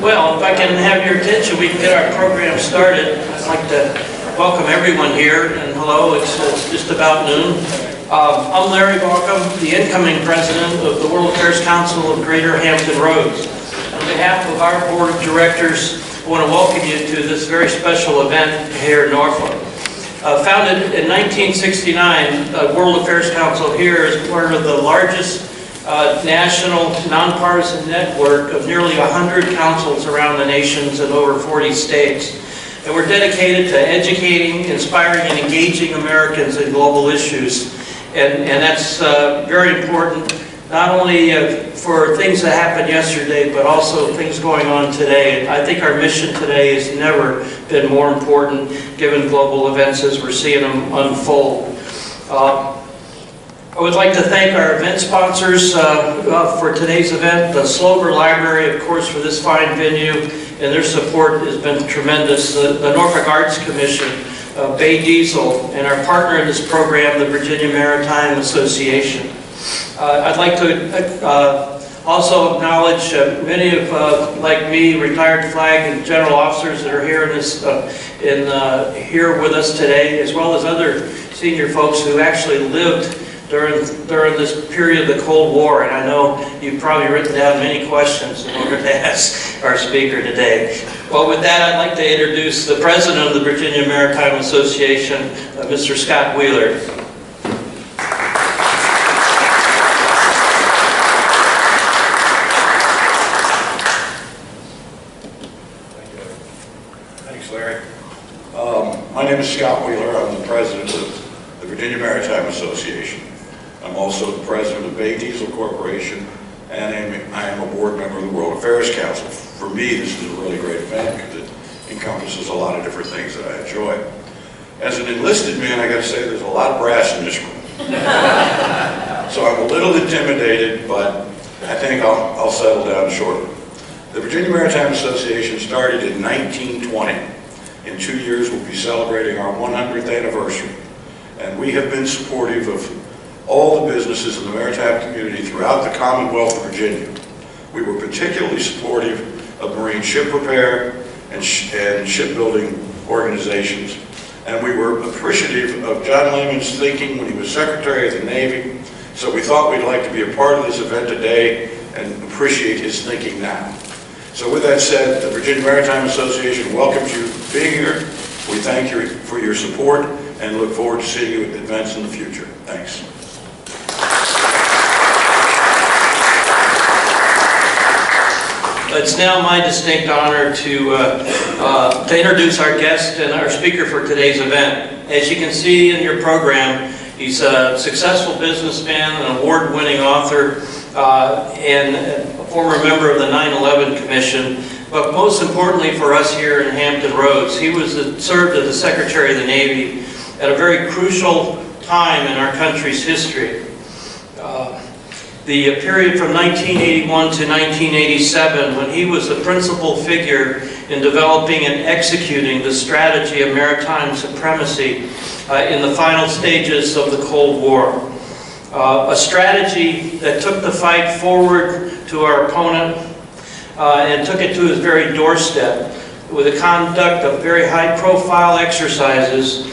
Well, if I can have your attention, we can get our program started. I'd like to welcome everyone here, and hello, it's just about noon. I'm Larry Balcom, the incoming president of the World Affairs Council of Greater Hampton Roads. On behalf of our board of directors, I want to welcome you to this very special event here in Norfolk. Founded in 1969, the World Affairs Council here is part of the largest national nonpartisan network of nearly 100 councils around the nations in over 40 states. And we're dedicated to educating, inspiring, and engaging Americans in global issues. And that's very important, not only for things that happened yesterday, but also things going on today. I think our mission today has never been more important, given global events as we're seeing them unfold. I would like to thank our event sponsors for today's event, the Slover Library, of course, for this fine venue, and their support has been tremendous. The Norfolk Arts Commission, Bay Diesel, and our partner in this program, the Virginia Maritime Association. I'd like to also acknowledge many of, like me, retired flag and general officers that are here here with us today, as well as other senior folks who actually lived during this period of the Cold War, and I know you've probably written down many questions in order to ask our speaker today. Well, with that, I'd like to introduce the president of the Virginia Maritime Association, Mr. Scott Wheeler. Thanks, Larry. My name is Scott Wheeler. I'm the president of the Virginia Maritime Association. I'm also the president of Bay Diesel Corporation, and I am a board member of the World Affairs Council. For me, this is a really great event because it encompasses a lot of different things that I enjoy. As an enlisted man, I got to say there's a lot of brass in this room. So I'm a little intimidated, but I think I'll settle down shortly. The Virginia Maritime Association started in 1920. In 2 years, we'll be celebrating our 100th anniversary, and we have been supportive of all the businesses in the maritime community throughout the Commonwealth of Virginia. We were particularly supportive of marine ship repair and shipbuilding organizations, and we were appreciative of John Lehman's thinking when he was Secretary of the Navy, so we thought we'd like to be a part of this event today and appreciate his thinking now. So with that said, the Virginia Maritime Association welcomes you being here. We thank you for your support and look forward to seeing you at events in the future. Thanks. It's now my distinct honor to introduce our guest and our speaker for today's event. As you can see in your program, he's a successful businessman, an award-winning author, and a former member of the 9/11 Commission. But most importantly for us here in Hampton Roads, he served as the Secretary of the Navy at a very crucial time in our country's history. The period from 1981 to 1987, when he was the principal figure in developing and executing the strategy of maritime supremacy in the final stages of the Cold War. A strategy that took the fight forward to our opponent and took it to his very doorstep with the conduct of very high-profile exercises,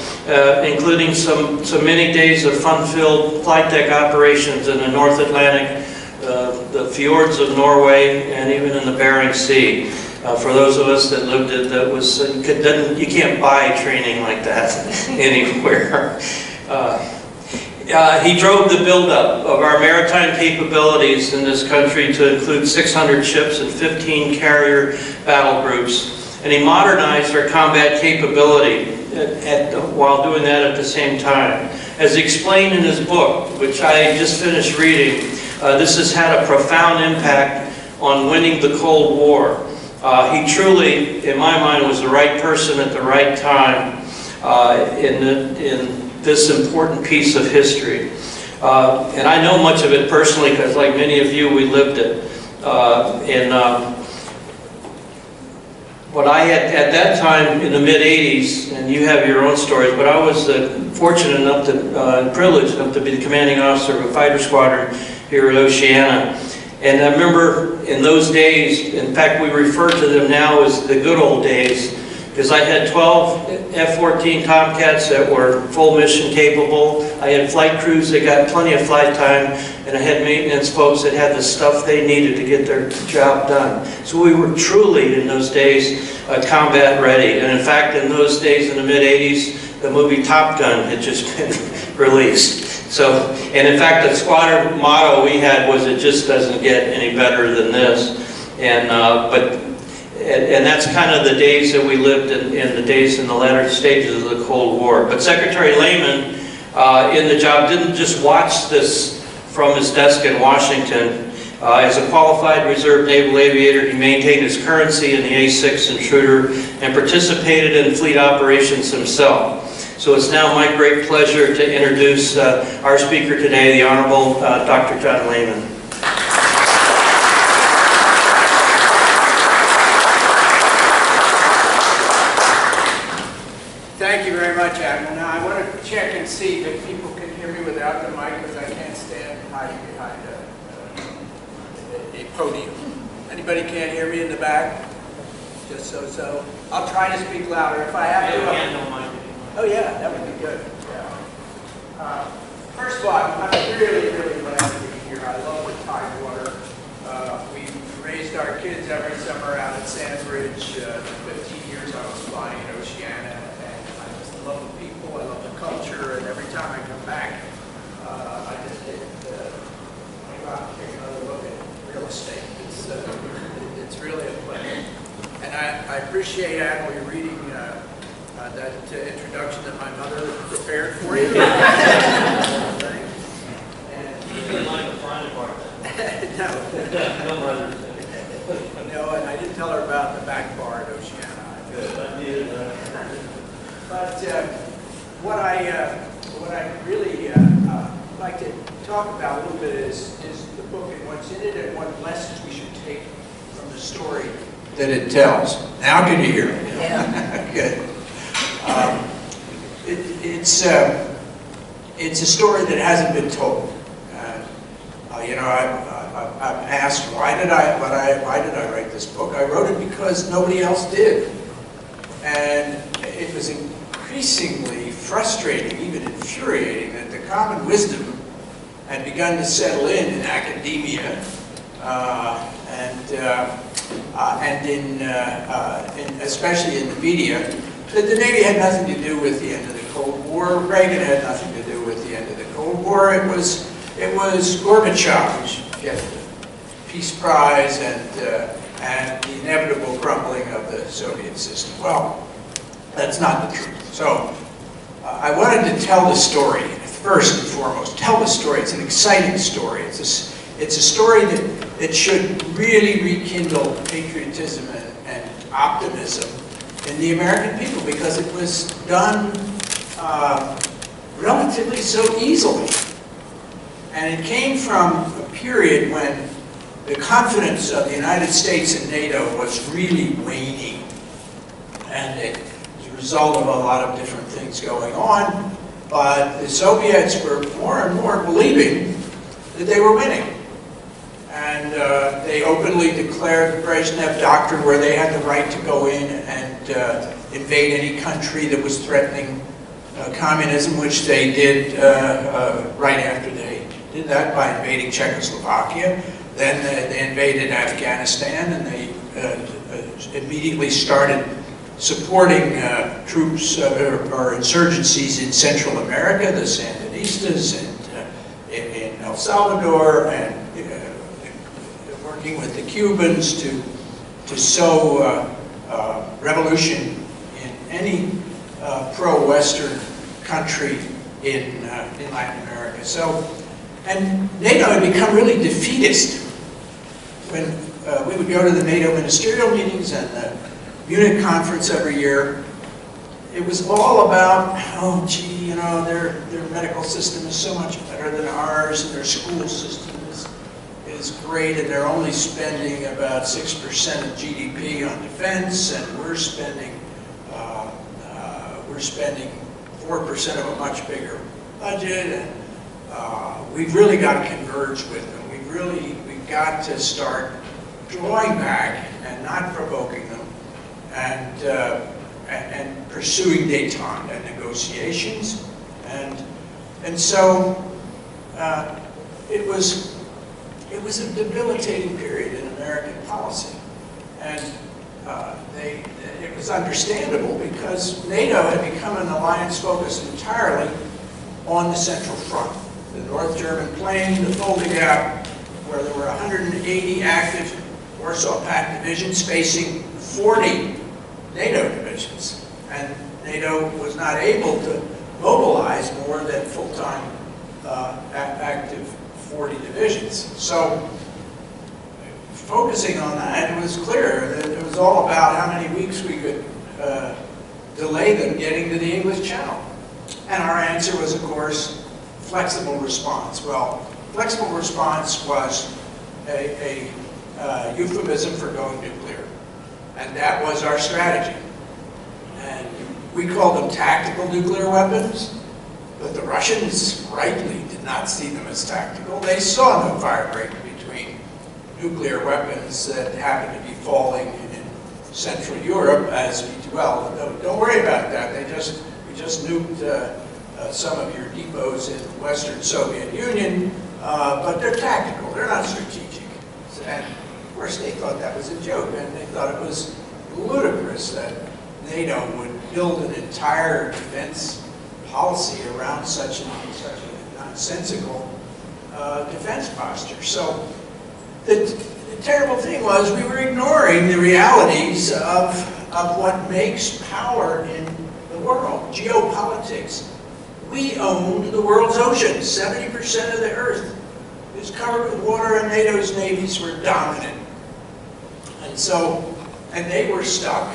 including some many days of fun-filled flight deck operations in the North Atlantic, the fjords of Norway, and even in the Bering Sea. For those of us that lived it, that was you can't buy training like that anywhere. He drove the buildup of our maritime capabilities in this country to include 600 ships and 15 carrier battle groups. And he modernized our combat capability while doing that at the same time. As explained in his book, which I just finished reading, this has had a profound impact on winning the Cold War. He truly, in my mind, was the right person at the right time in this important piece of history. And I know much of it personally because, like many of you, we lived it. What I had at that time in the mid-'80s, and you have your own stories, but I was fortunate enough to, privileged enough to be the commanding officer of a fighter squadron here at Oceana. And I remember in those days, in fact, we refer to them now as the good old days, because I had 12 F-14 Tomcats that were full mission capable. I had flight crews that got plenty of flight time, and I had maintenance folks that had the stuff they needed to get their job done. So we were truly, in those days, combat ready. And in fact, in those days, in the mid-80s, the movie Top Gun had just been released. So, and in fact, the squadron motto we had was, "It just doesn't get any better than this." And that's kind of the days that we lived in the days in the latter stages of the Cold War. But Secretary Lehman, in the job, didn't just watch this from his desk in Washington. As a qualified reserve naval aviator, he maintained his currency in the A-6 intruder and participated in fleet operations himself. So it's now my great pleasure to introduce our speaker today, the Honorable Dr. John Lehman. Thank you very much, Admiral. Now, I want to check and see that people can hear me without the mic, because I can't stand hiding behind a podium. Anybody can't hear me in the back? Just so. I'll try to speak louder if I have to. Oh yeah, that would be good. Yeah. First of all, I'm really glad to be here. I love the Tidewater. We raised our kids every summer out at Sandbridge. 15 years I was flying in Oceania, and I just love the people, I love the culture, and every time I come back, I just go out and take another look at real estate. It's really a pleasure. And I appreciate, Admiral, you reading that introduction that my mother prepared for you. No, and I didn't tell her about the back bar at Oceania. But what I really like to talk about a little bit is the book and what's in it and what lessons we should take from the story that it tells. Now can you hear me? Yeah. Good. It's a story that hasn't been told. I'm asked why did I write this book? I wrote it because nobody else did, and it was increasingly frustrating, even infuriating, that the common wisdom had begun to settle in academia and especially in the media, that the Navy had nothing to do with the end of the Cold War. Reagan had nothing to do with the end of the Cold War. It was Gorbachev who should get the Peace Prize and the inevitable crumbling of the Soviet system. Well, that's not the truth. So I wanted to tell the story first and foremost. Tell the story. It's an exciting story. It's a story that should really rekindle patriotism and optimism in the American people, because it was done relatively so easily. And it came from a period when the confidence of the United States and NATO was really waning. And it was a result of a lot of different things going on. But the Soviets were more and more believing that they were winning. And they openly declared the Brezhnev Doctrine, where they had the right to go in and invade any country that was threatening communism, which they did right after they did that by invading Czechoslovakia. Then they invaded Afghanistan, and they immediately started supporting troops or insurgencies in Central America, the Sandinistas, and in El Salvador, and working with the Cubans to sow revolution in any pro-Western country in Latin America. So, and NATO had become really defeatist. When we would go to the NATO ministerial meetings and the Munich conference every year, it was all about, oh gee, you know, their medical system is so much better than ours, and their school system is great, and they're only spending about 6% of GDP on defense, and we're spending 4% of a much bigger budget, and we've really got to converge with them. We've got to start drawing back and not provoking them, and pursuing détente and negotiations, and so it was a debilitating period in American policy, and it was understandable because NATO had become an alliance focused entirely on the Central Front, the North German Plain, the Fulda Gap, where there were 180 active Warsaw Pact divisions facing 40 NATO divisions, and NATO was not able to mobilize more than full-time active 40 divisions. So focusing on that, it was clear that it was all about how many weeks we could delay them getting to the English Channel. And our answer was, of course, flexible response. Well, flexible response was a euphemism for going nuclear. And that was our strategy. And we called them tactical nuclear weapons, but the Russians rightly did not see them as tactical. They saw no fire break between nuclear weapons that happened to be falling in Central Europe as well. Don't worry about that. We just nuked some of your depots in the Western Soviet Union, but they're tactical. They're not strategic. And of course, they thought that was a joke, and they thought it was ludicrous that NATO would build an entire defense policy around such a nonsensical defense posture. So the terrible thing was we were ignoring the realities of what makes power in the world. Geopolitics. We owned the world's oceans. 70% of the earth is covered with water, and NATO's navies were dominant. And they were stuck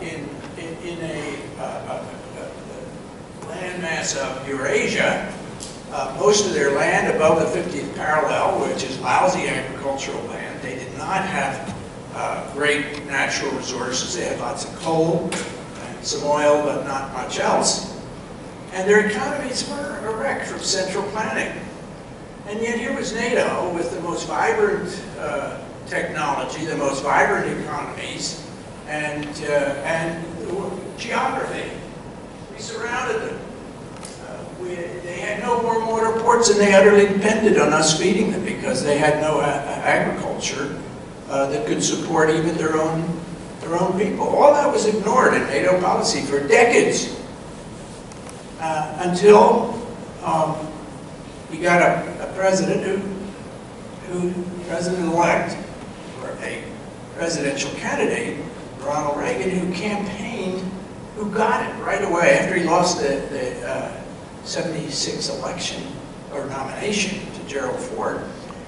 in a landmass of Eurasia, most of their land above the 50th parallel, which is lousy agricultural land. They did not have great natural resources. They had lots of coal and some oil, but not much else. And their economies were a wreck from central planning. And yet here was NATO with the most vibrant technology, the most vibrant economies, and geography. We surrounded them. They had no more mortar ports, and they utterly depended on us feeding them because they had no agriculture that could support even their own people. All that was ignored in NATO policy for decades until we got a president president-elect, or a presidential candidate, Ronald Reagan, who campaigned, who got it right away after he lost the 76 election or nomination to Gerald Ford.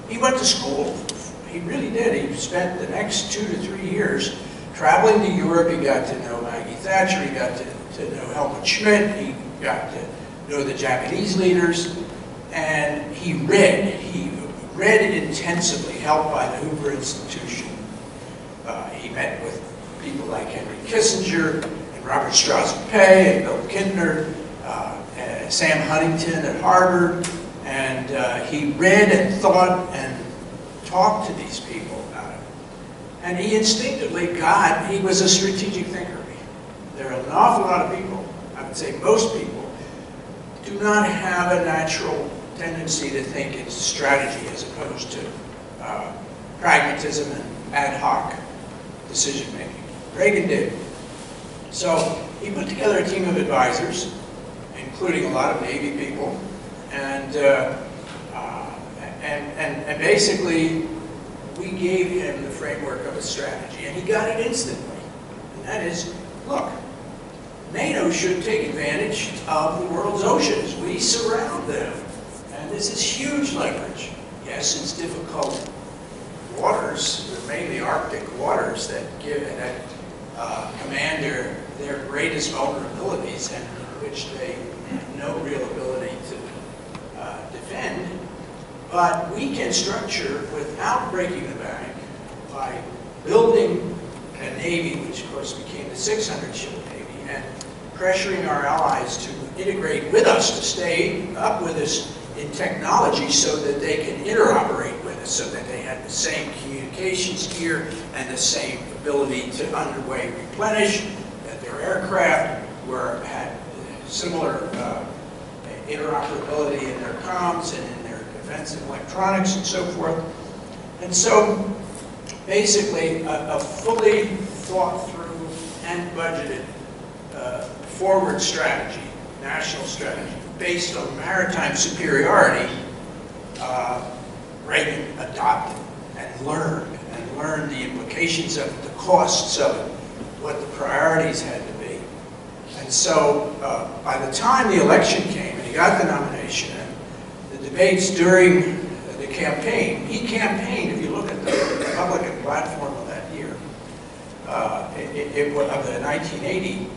He went to school. He really did. He spent the next 2 to 3 years traveling to Europe. He got to know Maggie Thatcher. He got to know Helmut Schmidt. He got to know the Japanese leaders. And he read. He read intensively, helped by the Hoover Institution. He met with people like Henry Kissinger and Robert Strauss-Pei and Bill Kintner, Sam Huntington at Harvard, and he read and thought and talked to these people about it. And he instinctively he was a strategic thinker. There are an awful lot of people, I would say most people, do not have a natural tendency to think in strategy as opposed to pragmatism and ad hoc decision-making. Reagan did. So he put together a team of advisors, including a lot of Navy people, and basically we gave him the framework of a strategy, and he got it instantly. And that is, look, NATO should take advantage of the world's oceans. We surround them, and this is huge leverage. Yes, it's difficult waters, they're mainly Arctic waters that command their greatest vulnerabilities and which they have no real ability to defend. But we can structure without breaking the bank by building a Navy, which of course became the 600-ship Navy, and pressuring our allies to integrate with us, to stay up with us in technology so that they can interoperate with so that they had the same communications gear and the same ability to underway replenish, that their aircraft had similar interoperability in their comms and in their defensive electronics and so forth. And so basically a fully thought through and budgeted forward strategy, national strategy, based on maritime superiority, Reagan adopted and learned the implications of it, the costs of it, what the priorities had to be. And so by the time the election came and he got the nomination, and the debates during the campaign, he campaigned, if you look at the Republican platform of that year, of the 1980,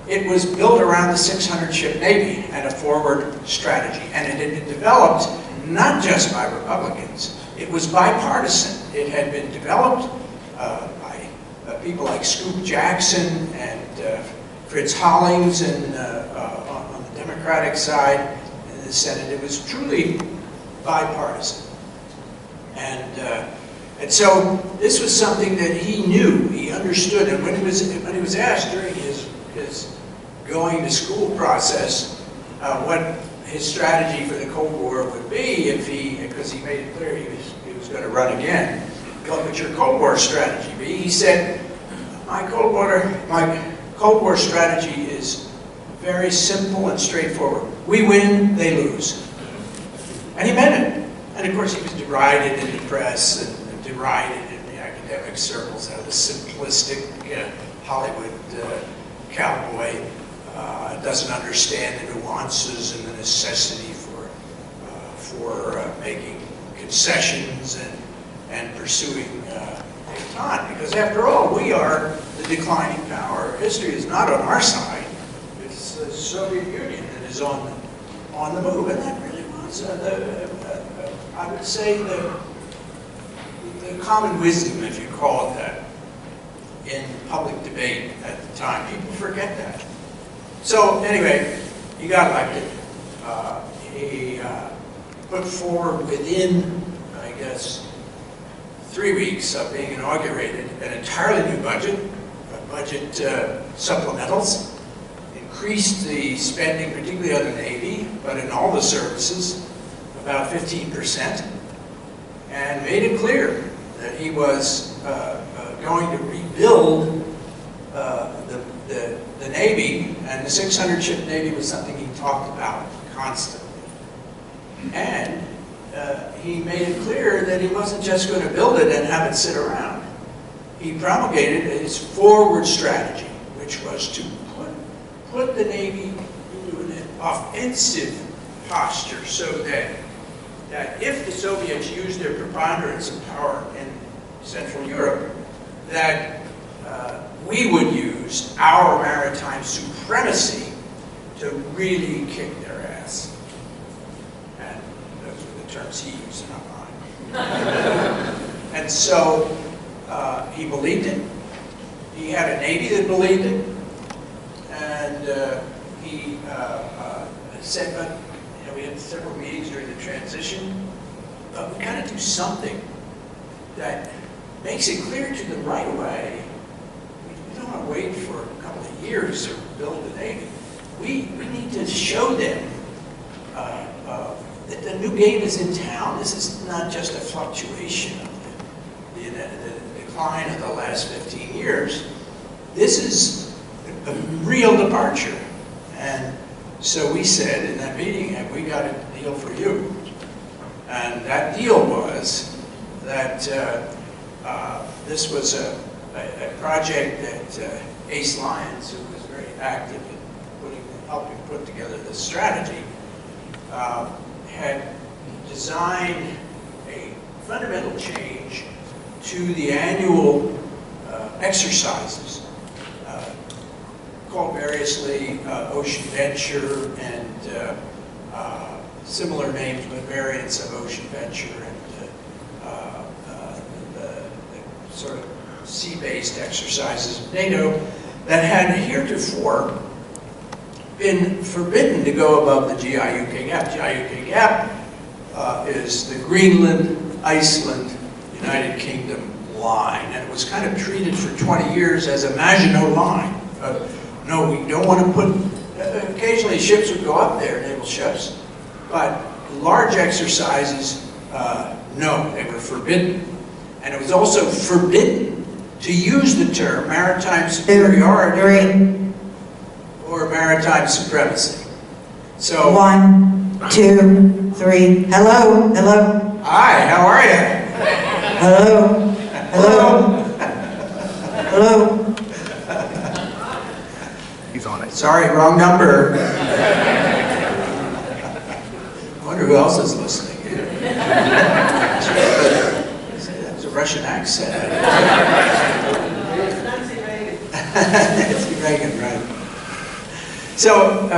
it was built around the 600-ship Navy and a forward strategy. And it had been developed not just by Republicans, it was bipartisan. It had been developed by people like Scoop Jackson and Fritz Hollings and, on the Democratic side in the Senate. It was truly bipartisan. And so this was something that he knew, he understood. And when he was asked during his going to school process what his strategy for the Cold War would be, because he made it clear he was going to run again, what would your Cold War strategy be? He said, my Cold War strategy is very simple and straightforward. We win, they lose. And he meant it. And of course he was derided in the press and derided in the academic circles as a simplistic Hollywood cowboy. Doesn't understand the nuances and the necessity for making concessions and pursuing détente. Because after all, we are the declining power. History is not on our side. It's the Soviet Union that is on the move, and that really was I would say the common wisdom, if you call it that, in public debate at the time. People forget that. So anyway, he got elected. He put forward within, I guess, 3 weeks of being inaugurated, an entirely new budget, supplementals, increased the spending, particularly on the Navy, but in all the services, about 15%, and made it clear that he was going to rebuild the Navy, and the 600-ship Navy was something he talked about constantly. And he made it clear that he wasn't just going to build it and have it sit around. He promulgated his forward strategy, which was to put the Navy into an offensive posture so that if the Soviets used their preponderance of power in Central Europe, that we would use our maritime supremacy to really kick their ass. And those were the terms he used, not mine. And so he believed it. He had a Navy that believed it. And he said, but we had several meetings during the transition, but we got to do something that makes it clear to them right away. We don't want to wait for a couple of years to build the Navy. We need to show them that the new game is in town. This is not just a fluctuation of the decline of the last 15 years. This is a real departure. And so we said in that meeting, we got a deal for you. And that deal was that this was a project that Ace Lyons, who was very active in helping put together this strategy, had designed a fundamental change to the annual exercises, called variously Ocean Venture and similar names, but variants of Ocean Venture and the sort of sea-based exercises of NATO that had heretofore been forbidden to go above the GIUK gap. GIUK gap is the Greenland Iceland, United Kingdom line, and it was kind of treated for 20 years as a Maginot line. No, we don't want to put, occasionally ships would go up there, naval ships, but large exercises, no, they were forbidden. And it was also forbidden to use the term maritime superiority or maritime supremacy. So, 1, 2, 3. Hello, hello, hi, how are you? hello, hello, hello. He's on it. Sorry, wrong number. I wonder who else is listening. That was a Russian accent. Nancy Reagan, right. So,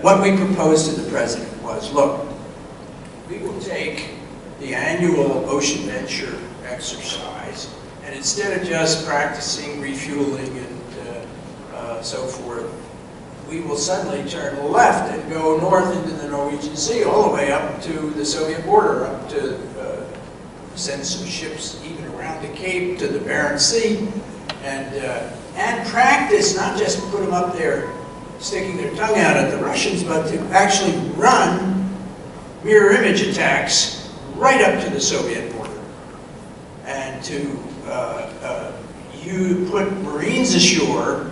what we proposed to the president was, look, we will take the annual ocean venture exercise, and instead of just practicing refueling and so forth, we will suddenly turn left and go north into the Norwegian Sea, all the way up to the Soviet border, up to send some ships even around the Cape to the Barents Sea, and practice, not just put them up there sticking their tongue out at the Russians, but to actually run mirror image attacks right up to the Soviet border, and to you put Marines ashore.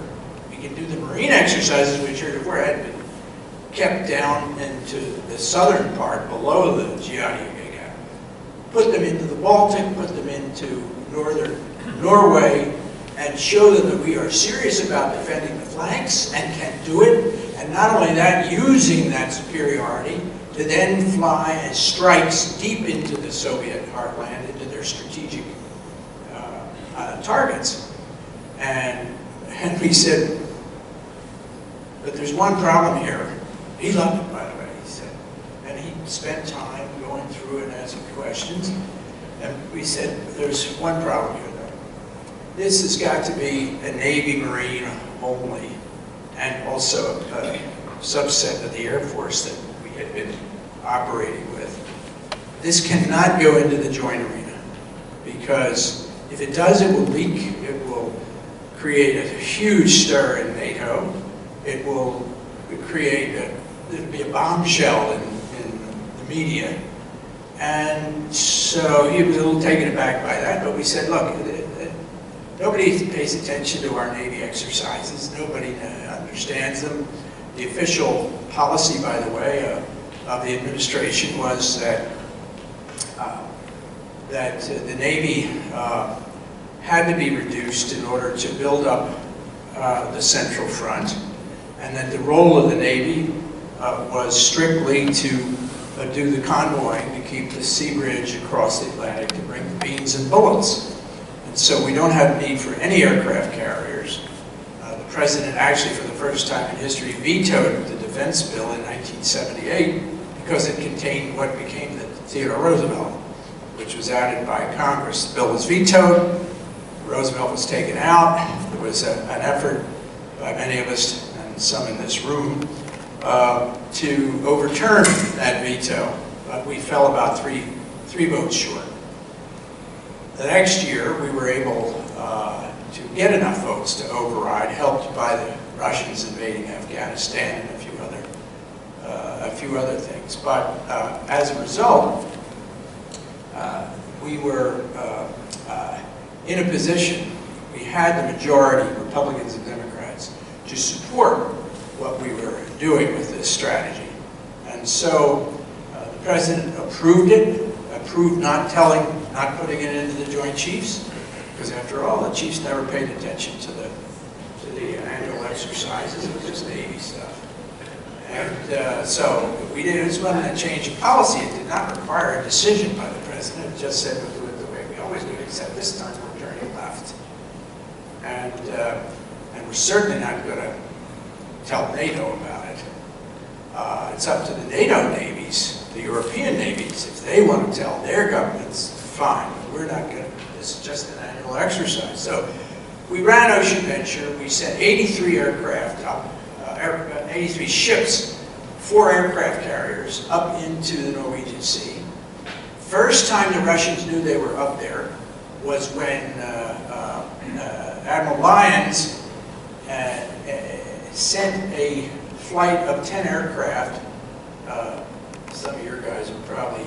We can do the Marine exercises, which heretofore had been kept down into the southern part below the Geopolitics. Put them into the Baltic, put them into northern Norway, and show them that we are serious about defending the flanks and can do it. And not only that, using that superiority to then fly as strikes deep into the Soviet heartland, into their strategic targets. And we said, but there's one problem here. He loved it, by the way, he said. And he spent time going through and asking questions. And we said, there's one problem here, though. This has got to be a Navy Marine only, and also a subset of the Air Force that we had been operating with. This cannot go into the joint arena, because if it does, it will leak. It will create a huge stir in NATO. It will create there'll be a bombshell in the media. And so he was a little taken aback by that, but we said, look, nobody pays attention to our Navy exercises. Nobody understands them. The official policy, by the way, of the administration was that the Navy had to be reduced in order to build up the Central Front, and that the role of the Navy was strictly to do the convoying, to keep the sea bridge across the Atlantic, to bring the beans and bullets. And so we don't have need for any aircraft carriers. The President actually, for the first time in history, vetoed the defense bill in 1978 because it contained what became the Theodore Roosevelt, which was added by Congress. The bill was vetoed. Roosevelt was taken out. There was an effort by many of us, and some in this room, to overturn that veto, but we fell about three votes short. The next year, we were able to get enough votes to override, helped by the Russians invading Afghanistan and a few other things. But as a result, we were in a position, we had the majority, Republicans and Democrats, to support what we were doing with this strategy. And so the President approved it, approved not putting it into the Joint Chiefs, because after all, the Chiefs never paid attention to the annual exercises. It was just Navy stuff. And so we just wanted to change of policy. It did not require a decision by the President. It just said we'll do it the way we always do it, except this time we're turning left. And we're certainly not going to tell NATO about it. It's up to the NATO navies, the European navies. If they want to tell their governments, fine. But we're not going to. This is just an annual exercise. So we ran Ocean Venture. We sent 83 aircraft up, 83 ships, 4 aircraft carriers up into the Norwegian Sea. first time the Russians knew they were up there was when Admiral Lyons sent a flight of 10 aircraft. Some of your guys are probably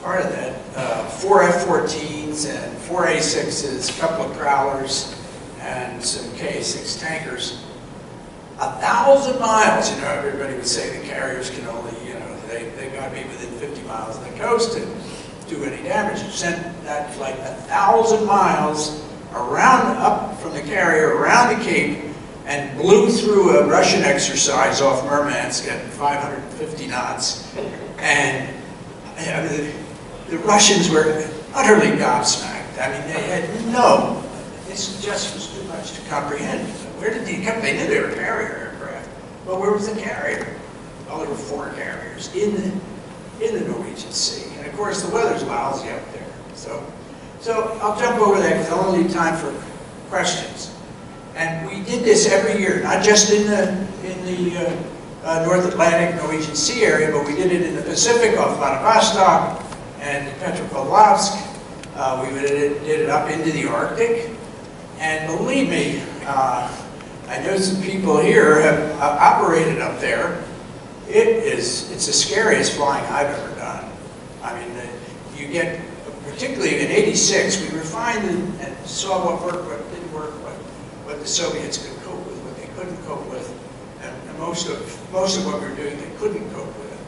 part of that. 4 F-14s and 4 A-6s, a couple of Prowlers, and some Ka-6 tankers. 1,000 miles, you know, everybody would say the carriers can only, you know, they got to be within 50 miles of the coast to do any damage. It sent that flight 1,000 miles around, up from the carrier, around the Cape, and blew through a Russian exercise off Murmansk at 550 knots. And the Russians were utterly gobsmacked. I mean, they had no, this just was too much to comprehend. Where did they come? They knew they were carrier aircraft. But where was the carrier? Well, there were 4 carriers in the Norwegian Sea. And of course, the weather's lousy up there. So I'll jump over that because I'll only leave time for questions. And we did this every year, not just in the North Atlantic Norwegian Sea area, but we did it in the Pacific off Vladivostok and Petropavlovsk. We did it up into the Arctic. And believe me, I know some people here have operated up there. It's the scariest flying I've ever done. I mean, you get, particularly in '86, we refined and saw what worked, what didn't work, what the Soviets could cope with, what they couldn't cope with, and most of what we were doing they couldn't cope with.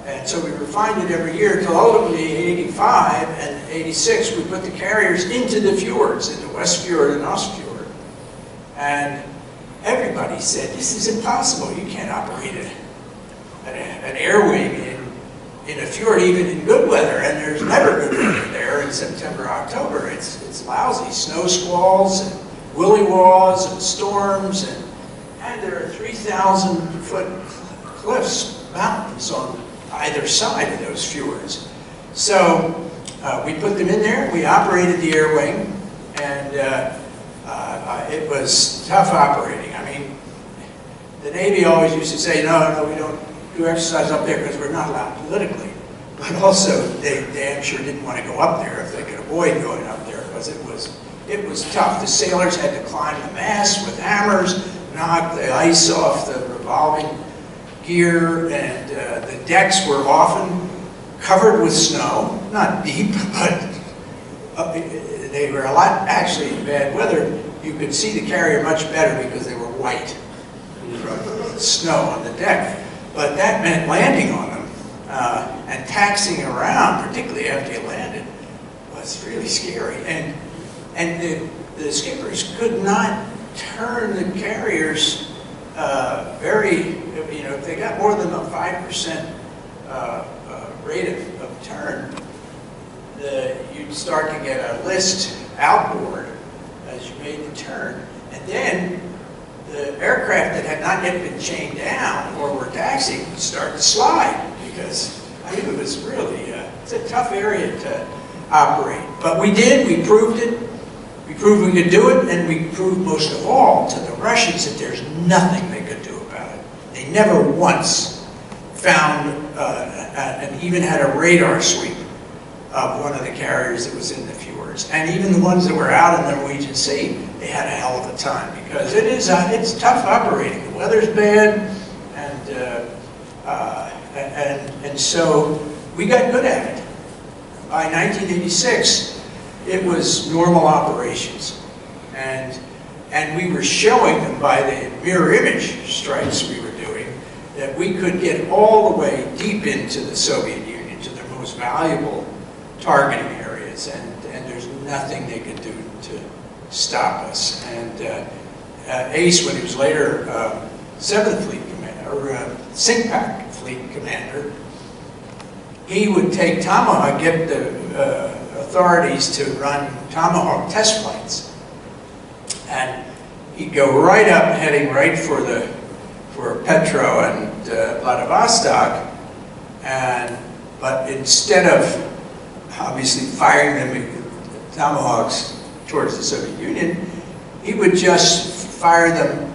And so we refined it every year until ultimately in '85 and '86 we put the carriers into the fjords, into West Fjord and Ostfjord. And everybody said, this is impossible. You can't operate an air wing in a fjord even in good weather, and there's never good weather there in September, October. It's lousy. Snow squalls and willy waws and storms, and there are 3,000-foot cliffs, mountains on either side of those fjords. So we put them in there, we operated the air wing, and it was tough operating. I mean, the Navy always used to say, no, we don't do exercise up there because we're not allowed politically. But also, they damn sure didn't want to go up there if they could avoid going up there, because it was tough. The sailors had to climb the mast with hammers, knock the ice off the revolving gear, and the decks were often covered with snow, not deep, but they were a lot, actually in bad weather. You could see the carrier much better because they were white from the snow on the deck. But that meant landing on them and taxiing around, particularly after you landed, was really scary. And the skippers could not turn the carriers if they got more than a 5% rate of turn, you'd start to get a list outboard as you made the turn. And then the aircraft that had not yet been chained down or were taxiing would start to slide, because I mean, it was really, it's a tough area to operate. But we did, we proved it. We proved we could do it, and we proved most of all to the Russians that there's nothing they could do about it. They never once found and even had a radar sweep of one of the carriers that was in the fjords. And even the ones that were out in the Norwegian Sea, they had a hell of a time, because it's tough operating. The weather's bad, and so we got good at it. By 1986, it was normal operations, and we were showing them by the mirror image strikes we were doing that we could get all the way deep into the Soviet Union, to their most valuable targeting areas, and there's nothing they could do to stop us. And Ace, when he was later 7th Fleet Commander, or SINCPAC Fleet Commander, he would take Tomahawk, get the authorities to run Tomahawk test flights, and he'd go right up, heading right for Petro and Vladivostok, but instead of obviously firing them Tomahawks towards the Soviet Union, he would just fire them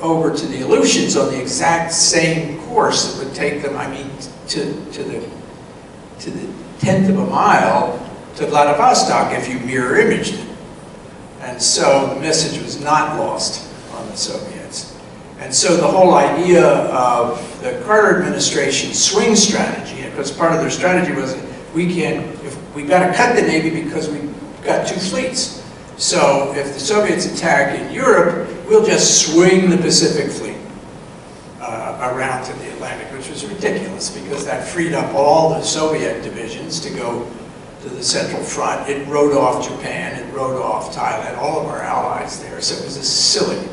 over to the Aleutians on the exact same course that would take them, I mean, to the to the 10th of a mile to Vladivostok if you mirror imaged it. And so the message was not lost on the Soviets. And so the whole idea of the Carter administration's swing strategy, because part of their strategy was we got to cut the Navy because we've got 2 fleets. So if the Soviets attack in Europe, we'll just swing the Pacific Fleet around to the Atlantic, which was ridiculous because that freed up all the Soviet divisions to go to the Central Front. It wrote off Japan, it wrote off Thailand, all of our allies there. So it was a silly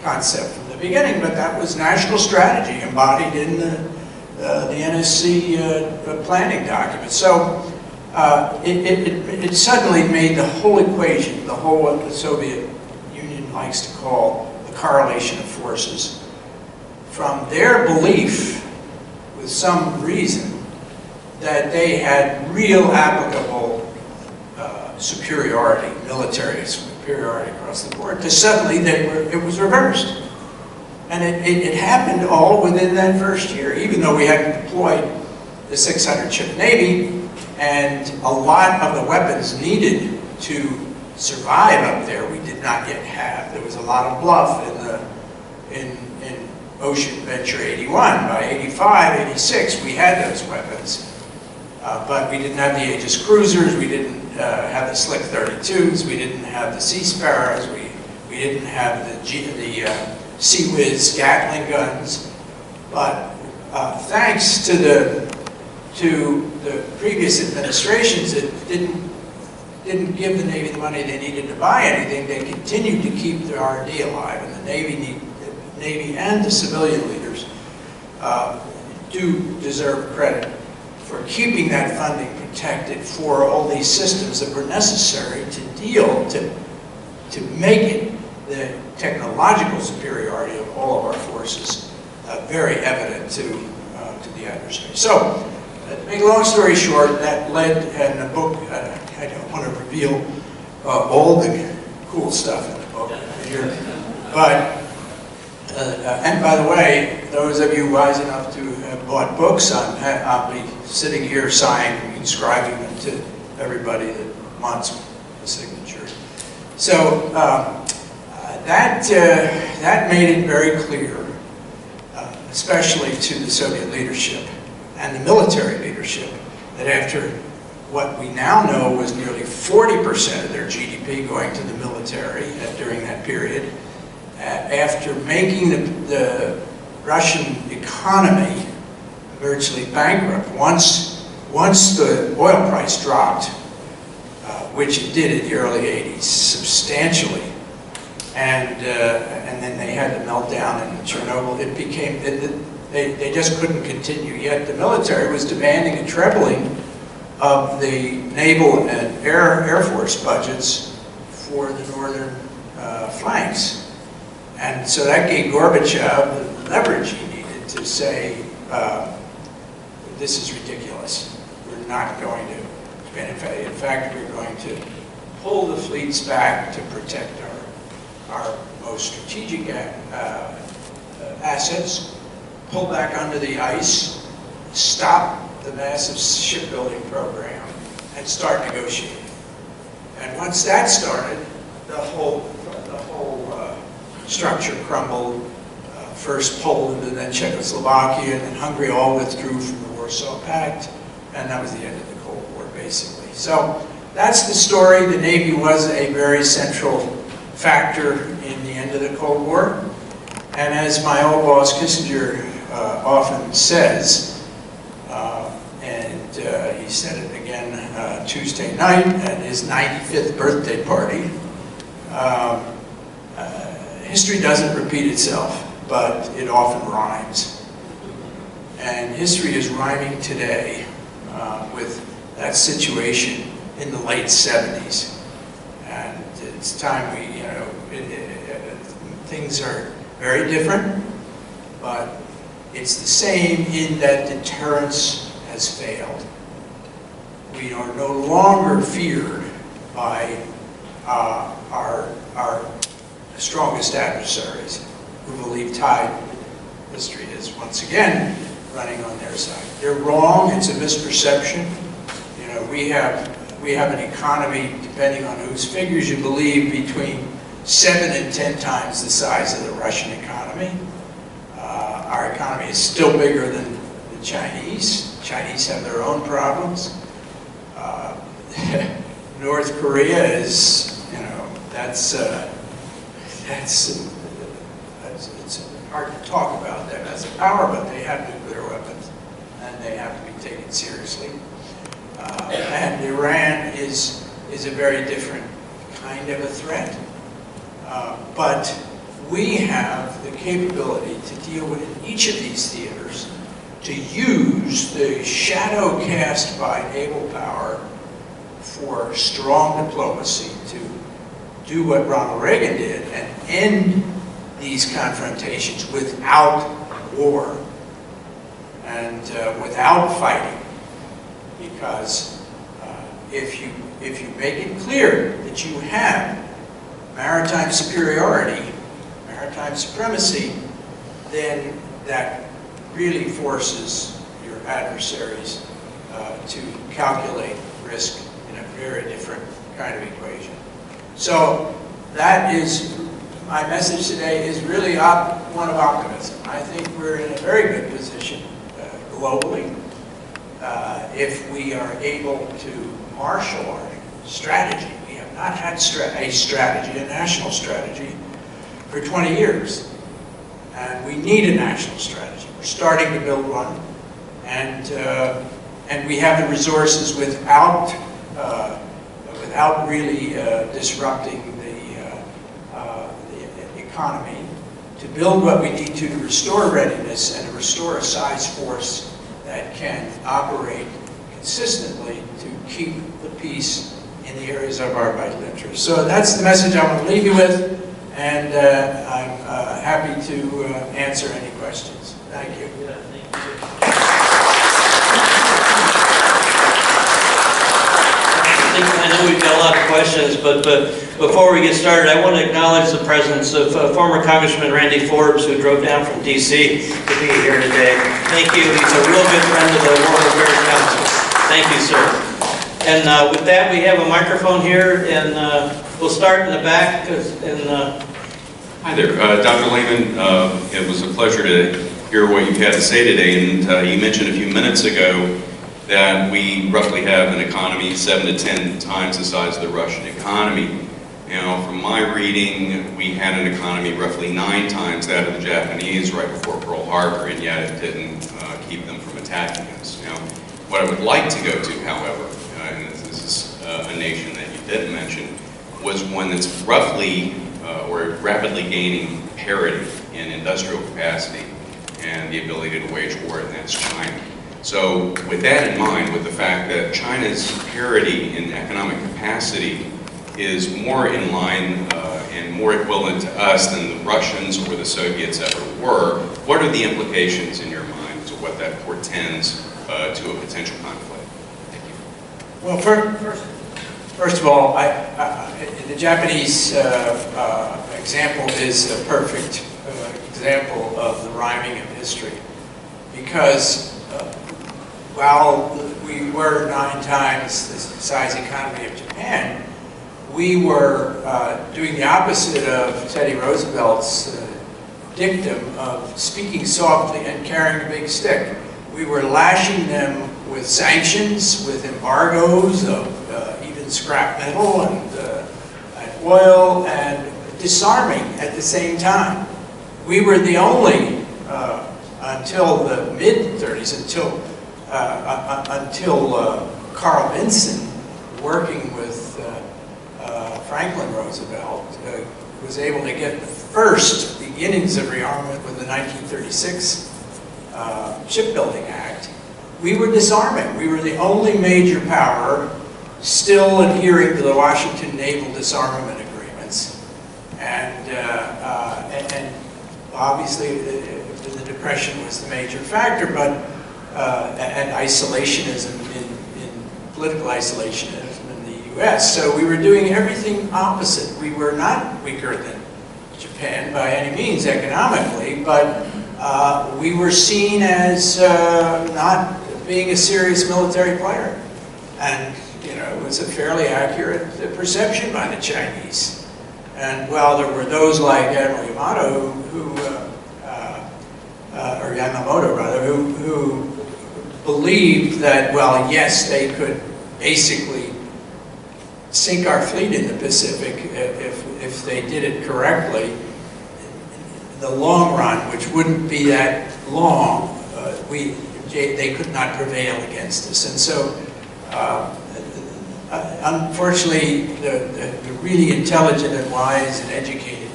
concept from the beginning, but that was national strategy embodied in the NSC planning document. So it suddenly made the whole equation, the whole what the Soviet Union likes to call the correlation of forces, from their belief, with some reason, that they had real applicable superiority, military superiority across the board, to suddenly it was reversed. And it happened all within that first year, even though we hadn't deployed the 600-ship Navy, and a lot of the weapons needed to survive up there we did not yet have. There was a lot of bluff in Ocean Venture 81. By 85, 86, we had those weapons. But we didn't have the Aegis cruisers, we didn't have the Slick 32s, we didn't have the Sea Sparrows, we didn't have the Sea Whiz Gatling guns. But thanks to the previous administrations that didn't give the Navy the money they needed to buy anything, they continued to keep the R&D alive, and the Navy and the civilian leaders do deserve credit for keeping that funding protected for all these systems that were necessary to make it the technological superiority of all of our forces very evident to the adversary. So, to make a long story short, that led in the book, I don't want to reveal all the cool stuff in the book here, but and by the way, those of you wise enough to have bought books, I'll be sitting here signing, inscribing them to everybody that wants a signature. So that made it very clear, especially to the Soviet leadership and the military leadership, that after what we now know was nearly 40% of their GDP going to the military during that period, after making the Russian economy virtually bankrupt, once the oil price dropped, which it did in the early 80s substantially, and then they had the meltdown in Chernobyl, it became, they just couldn't continue. Yet the military was demanding a trebling of the naval and air force budgets for the northern flanks. And so that gave Gorbachev the leverage he needed to say, this is ridiculous. We're not going to spend it. In fact, we're going to pull the fleets back to protect our most strategic assets, pull back under the ice, stop the massive shipbuilding program, and start negotiating. And once that started, the whole structure crumbled. First Poland and then Czechoslovakia and then Hungary all withdrew from the Warsaw Pact, and that was the end of the Cold War, basically. So that's the story. The Navy was a very central factor in the end of the Cold War. And as my old boss Kissinger often says, and he said it again Tuesday night at his 95th birthday party, history doesn't repeat itself, but it often rhymes. And history is rhyming today with that situation in the late 70s. And it's time we, things are very different, but it's the same in that deterrence has failed. We are no longer feared by our strongest adversaries, who believe tide history has once again running on their side. They're wrong. It's a misperception. You know, we have an economy, depending on whose figures you believe, between 7 and 10 times the size of the Russian economy. Our economy is still bigger than the Chinese. Chinese have their own problems. North Korea is, you know, it's hard to talk about them as a power, but they have nuclear weapons, and they have to be taken seriously. And Iran is a very different kind of a threat. But we have the capability to deal with each of these theaters, to use the shadow cast by naval power for strong diplomacy, to do what Ronald Reagan did and end these confrontations without war and without fighting. Because if you make it clear that you have maritime superiority, maritime supremacy, then that really forces your adversaries to calculate risk in a very different kind of equation. So that is, my message today is really one of optimism. I think we're in a very good position globally if we are able to marshal our strategy. We have not had a strategy, a national strategy, for 20 years. And we need a national strategy. We're starting to build one. And we have the resources without really disrupting the economy to build what we need to restore readiness and to restore a size force that can operate consistently to keep the peace in the areas of our vital interest. So that's the message I want to leave you with, and I'm happy to answer any questions. Thank you. I know we've got a lot of questions, but before we get started, I want to acknowledge the presence of former Congressman Randy Forbes, who drove down from D.C. to be here today. Thank you. He's a real good friend of the World Affairs Council. Thank you, sir. And with that, we have a microphone here, and we'll start in the back. Hi there, Dr. Lehman. It was a pleasure to hear what you had to say today, and you mentioned a few minutes ago that we roughly have an economy 7 to 10 times the size of the Russian economy. Now, from my reading, we had an economy roughly 9 times that of the Japanese right before Pearl Harbor, and yet it didn't keep them from attacking us. Now, what I would like to go to, however, and this is a nation that you didn't mention, was one that's roughly or rapidly gaining parity in industrial capacity and the ability to wage war, and that's China. So with that in mind, with the fact that China's parity in economic capacity is more in line and more equivalent to us than the Russians or the Soviets ever were, what are the implications in your mind to what that portends to a potential conflict? Thank you. Well, first of all, the Japanese example is a perfect example of the rhyming of history, because while we were 9 times the size economy of Japan, we were doing the opposite of Teddy Roosevelt's dictum of speaking softly and carrying a big stick. We were lashing them with sanctions, with embargoes of even scrap metal and oil, and disarming at the same time. We were the only, until the mid-30s, until Carl Vinson, working with Franklin Roosevelt, was able to get the first beginnings of rearmament with the 1936 Shipbuilding Act. We were disarming. We were the only major power still adhering to the Washington Naval Disarmament Agreements. And obviously the Depression was the major factor, but and isolationism in political isolationism in the U.S. So we were doing everything opposite. We were not weaker than Japan by any means economically, but we were seen as not being a serious military player. And, you know, it was a fairly accurate perception by the Chinese. And while there were those like Admiral Yamato or Yamamoto rather, who believed that, well, yes, they could basically sink our fleet in the Pacific if they did it correctly. In the long run, which wouldn't be that long, they could not prevail against us. And so, unfortunately, the really intelligent and wise and educated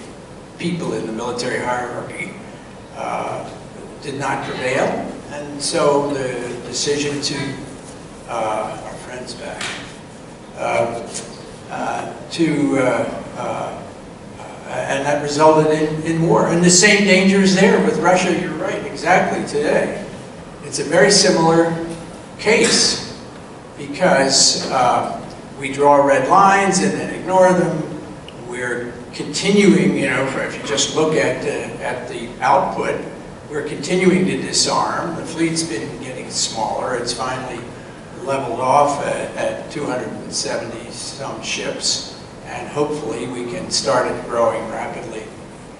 people in the military hierarchy did not prevail. And so the decision to, our friends back, and that resulted in war. And the same danger is there with Russia, you're right, exactly, today. It's a very similar case because we draw red lines and then ignore them. We're continuing, you know, if you just look at the output, we're continuing to disarm. The fleet's been getting smaller. It's finally leveled off at 270 some ships, and hopefully we can start it growing rapidly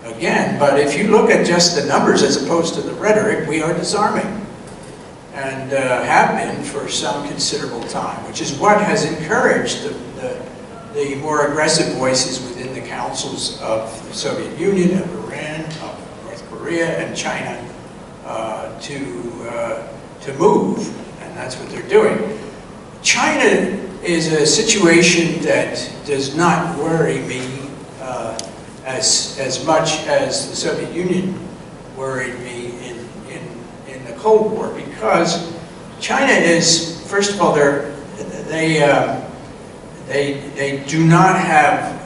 again. But if you look at just the numbers as opposed to the rhetoric, we are disarming, and have been for some considerable time, which is what has encouraged the more aggressive voices within the councils of the Soviet Union, of Iran, of North Korea, and China to move, and that's what they're doing. China is a situation that does not worry me as much as the Soviet Union worried me in the Cold War, because China is, first of all, they do not have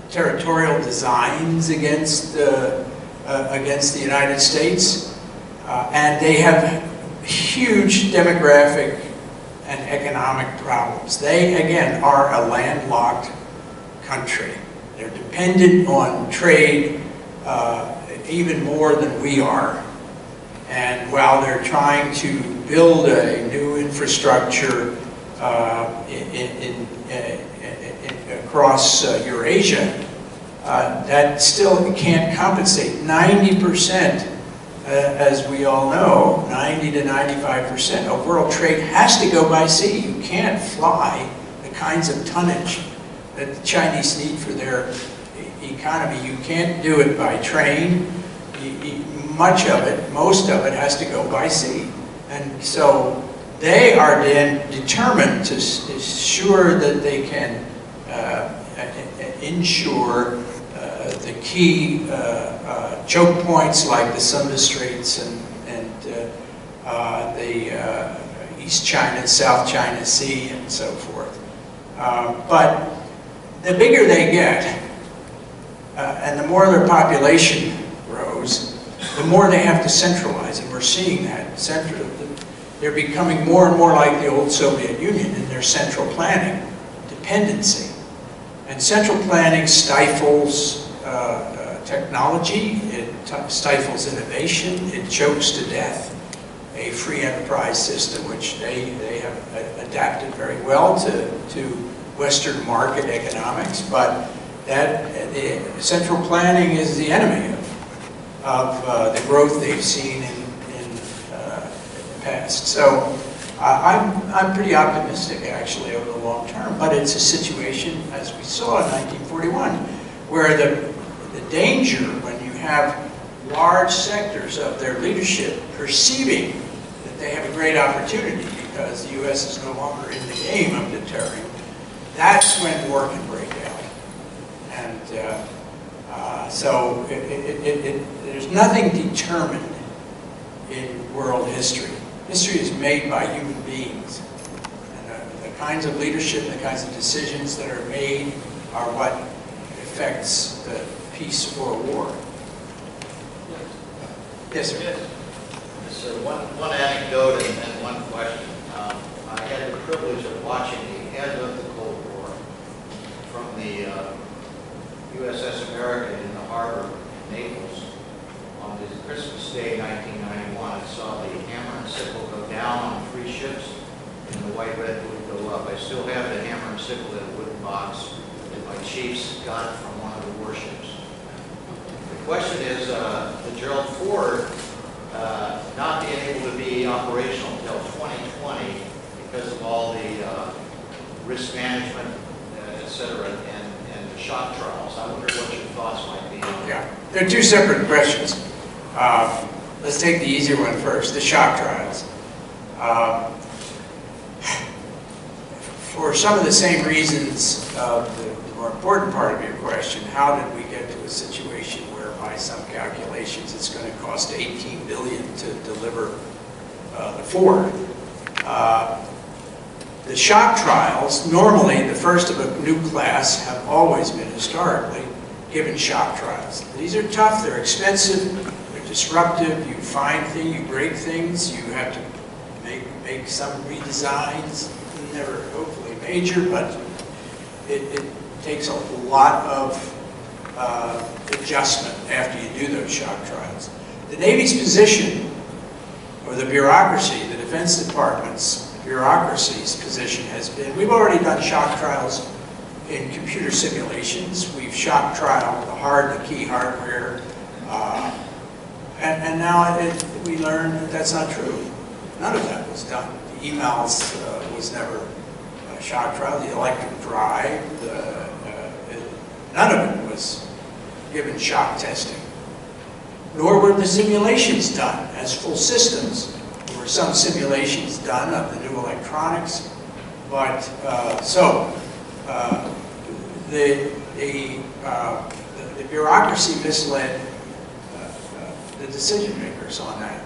territorial designs against the United States, and they have huge demographic and economic problems. They, again, are a landlocked country. They're dependent on trade even more than we are. And while they're trying to build a new infrastructure across Eurasia, that still can't compensate. 90%, as we all know, 90 to 95% of world trade has to go by sea. You can't fly the kinds of tonnage that the Chinese need for their economy. You can't do it by train. Much of it, most of it, has to go by sea. And so they are then determined to ensure that they can ensure the key choke points like the Sunda Straits and the East China, South China Sea, and so forth. But the bigger they get, and the more their population grows, the more they have to centralize, and we're seeing that. They're becoming more and more like the old Soviet Union in their central planning dependency. And central planning stifles technology, it stifles innovation, it chokes to death a free enterprise system, which they have adapted very well to Western market economics, but that central planning is the enemy of the growth they've seen in the past. So I'm pretty optimistic, actually, over the long term, but it's a situation, as we saw in 1941, where the danger when you have large sectors of their leadership perceiving that they have a great opportunity because the U.S. is no longer in the game of deterring, that's when war can break out. And so there's nothing determined in world history. History is made by human beings. And the kinds of leadership, the kinds of decisions that are made are what affects the peace or war. Yes, sir. Yes, sir. One anecdote and one question. I had the privilege of watching the end of the Cold War from the USS America in the harbor of Naples on this Christmas Day 1991, I saw the hammer and sickle go down on 3 ships and the white red would go up. I still have the hammer and sickle in a wooden box that my chiefs got from one of the warships. The question is, the Gerald Ford not being able to be operational until 2020 because of all the risk management, et cetera, and the shock trials. I wonder what your thoughts might be on that. Yeah, they're two separate questions. Let's take the easier one first, the shock trials. For some of the same reasons, the more important part of your question, how did we get to a situation where by some calculations it's going to cost $18 billion to deliver the Ford? The shock trials, normally the first of a new class, have always been historically given shock trials. These are tough, they're expensive, they're disruptive, you find things, you break things, you have to make some redesigns, never hopefully major, but it takes a lot of adjustment after you do those shock trials. The Navy's position, or the bureaucracy, the Defense Department's bureaucracy's position has been, we've already done shock trials in computer simulations. We've shock trialed the key hardware, and now we learn that that's not true. None of that was done. The emails was never a shock trial. The electric drive, none of it was given shock testing. Nor were the simulations done as full systems. There were some simulations done of the new electronics, but the bureaucracy misled the decision makers on that.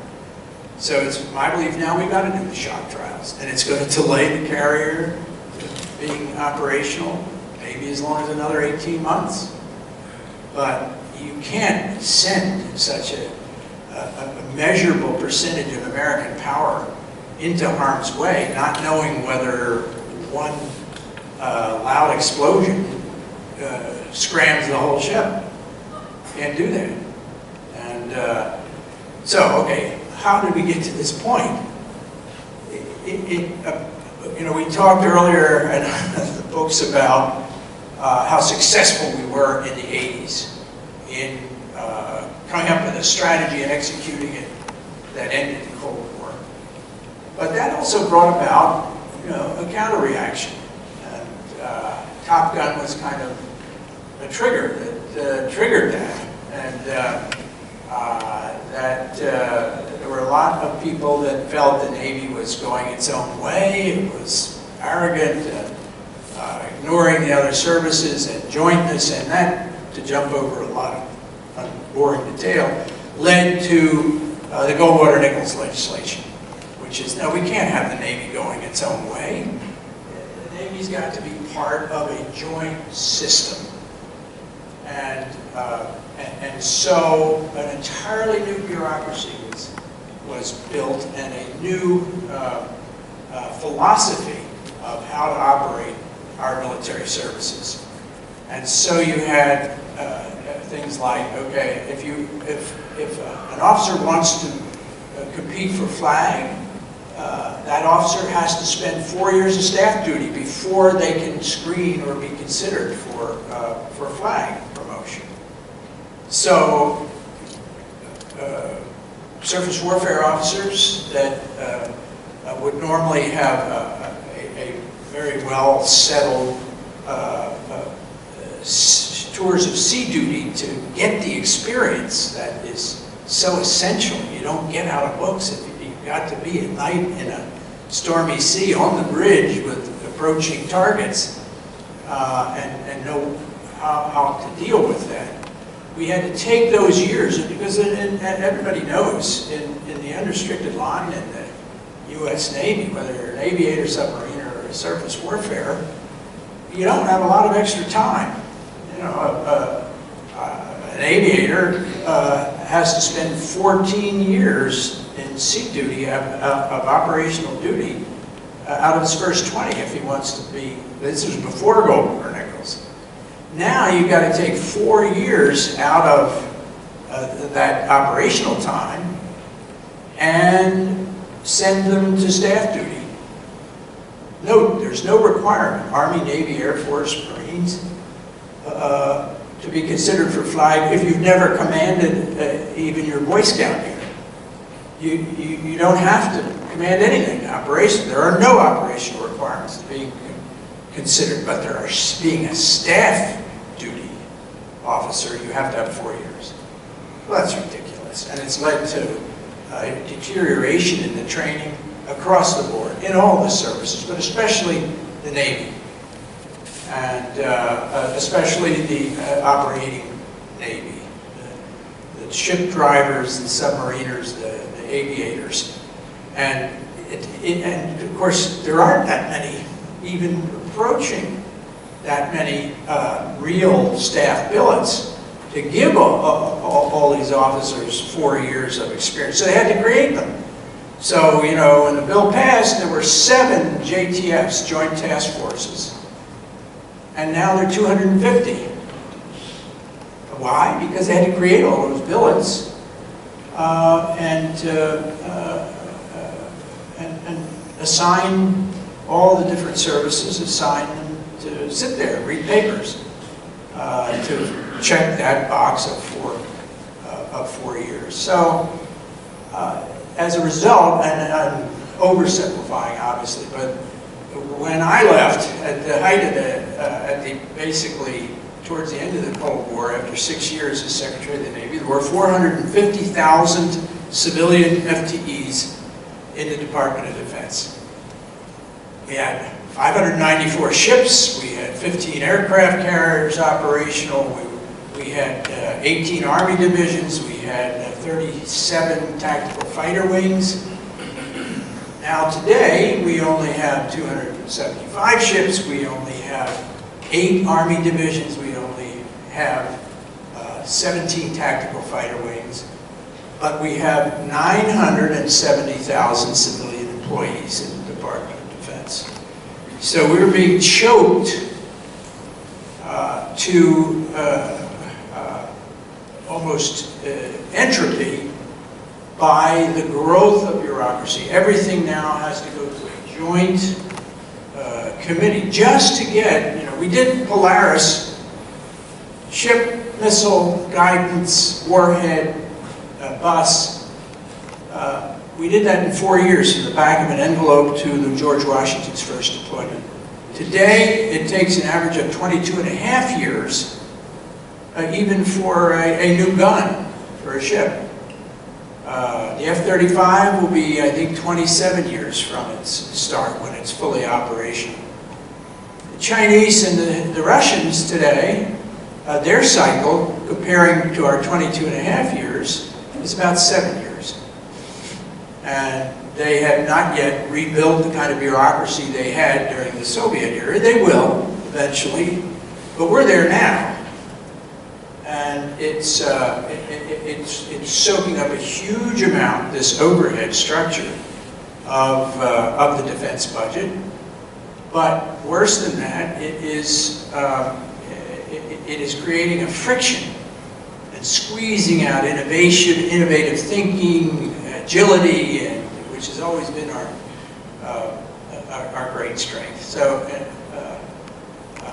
So it's my belief now we've got to do the shock trials, and it's going to delay the carrier being operational, maybe as long as another 18 months. But you can't send such a measurable percentage of American power into harm's way, not knowing whether one loud explosion scrams the whole ship. Can't do that. And okay, how did we get to this point? We talked earlier in the books about how successful we were in the 80s in coming up with a strategy and executing it that ended the Cold War. But that also brought about, a counter-reaction. And Top Gun was kind of a trigger that triggered that. And there were a lot of people that felt the Navy was going its own way. It was arrogant and ignoring the other services and jointness, and that, to jump over a lot of boring detail, led to the Goldwater-Nichols legislation, which is, no, we can't have the Navy going its own way. The Navy's got to be part of a joint system. And so an entirely new bureaucracy was built, and a new philosophy of how to operate our military services. And so you had things like, okay, if an officer wants to compete for flag, that officer has to spend 4 years of staff duty before they can screen or be considered for flag promotion. So surface warfare officers that would normally have a very well settled tours of sea duty to get the experience that is so essential. You don't get out of books if you've got to be at night in a stormy sea on the bridge with approaching targets and know how to deal with that. We had to take those years, because everybody knows in the unrestricted line in the U.S. Navy, whether you're an aviator, submarine, or surface warfare, you don't have a lot of extra time. An aviator has to spend 14 years in sea duty, of operational duty, out of his first 20 if he wants to be. This was before Goldwater-Nichols. Now you've got to take 4 years out of that operational time and send them to staff duty. Note, there's no requirement, Army, Navy, Air Force, Marines, to be considered for flag if you've never commanded even your Boy Scout unit. You don't have to command anything in operation. There are no operational requirements to be considered, but there are, being a staff duty officer, you have to have 4 years. Well, that's ridiculous, and it's led to deterioration in the training across the board, in all the services, but especially the Navy, and especially the operating Navy, the ship drivers, the submariners, the aviators. And, and of course, there aren't that many, even approaching that many real staff billets to give all these officers 4 years of experience. So they had to create them. So, you know, when the bill passed, there were 7 JTFs, Joint Task Forces. And now there are 250. Why? Because they had to create all those billets and assign all the different services, assign them to sit there, read papers, to check that box of 4 years. So, as a result, and I'm oversimplifying obviously, but when I left at the height of basically towards the end of the Cold War, after 6 years as Secretary of the Navy, there were 450,000 civilian FTEs in the Department of Defense. We had 594 ships, we had 15 aircraft carriers operational, we had 18 Army divisions, we had 37 tactical fighter wings. Now today, we only have 275 ships, we only have 8 Army divisions, we only have 17 tactical fighter wings, but we have 970,000 civilian employees in the Department of Defense. So we're being choked to almost entropy by the growth of bureaucracy. Everything now has to go to a joint committee just to get, you know, we did Polaris, ship, missile, guidance, warhead, bus. We did that in 4 years from the back of an envelope to the George Washington's first deployment. Today, it takes an average of 22 and a half years, even for a new gun for a ship. The F-35 will be, I think, 27 years from its start when it's fully operational. The Chinese and the Russians today, their cycle, comparing to our 22 and a half years, is about 7 years. And they have not yet rebuilt the kind of bureaucracy they had during the Soviet era. They will, eventually, but we're there now. And it's soaking up a huge amount, this overhead structure of the defense budget. But worse than that, it is creating a friction and squeezing out innovation, innovative thinking, agility, and, which has always been our great strength. So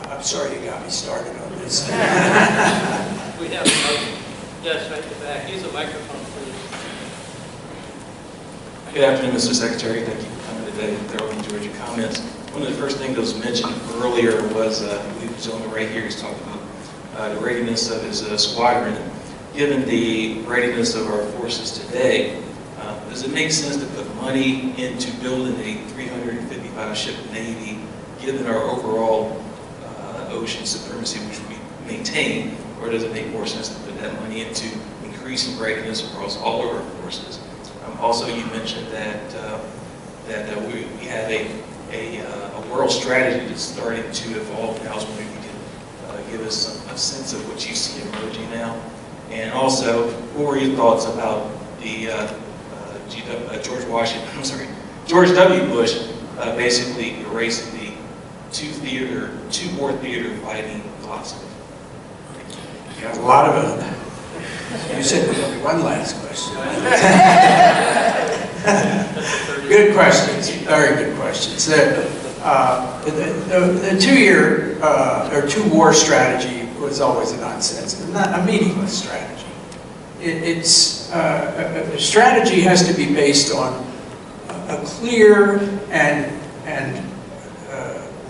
I'm sorry you got me started on this. We have a motion. Yes, right at the back. Use the microphone, please. Good afternoon, Mr. Secretary. Thank you for coming today. Thoroughly enjoyed your comments. One of the first things that was mentioned earlier was, I believe the gentleman right here is talking about the readiness of his squadron. Given the readiness of our forces today, does it make sense to put money into building a 355-ship Navy, given our overall ocean supremacy, which we maintain, or does it make more sense to put that money into increasing readiness across all of our forces? Also, you mentioned that we have a world strategy that's starting to evolve now. I was wondering if you could give us a sense of what you see emerging now. And also, what were your thoughts about the George W. Bush basically erasing the two war theater fighting philosophy? Got a lot of You said there's only one last question. Good questions, very good questions. The two-year or two-war strategy was always a nonsense, not a meaningless strategy. A strategy has to be based on a clear and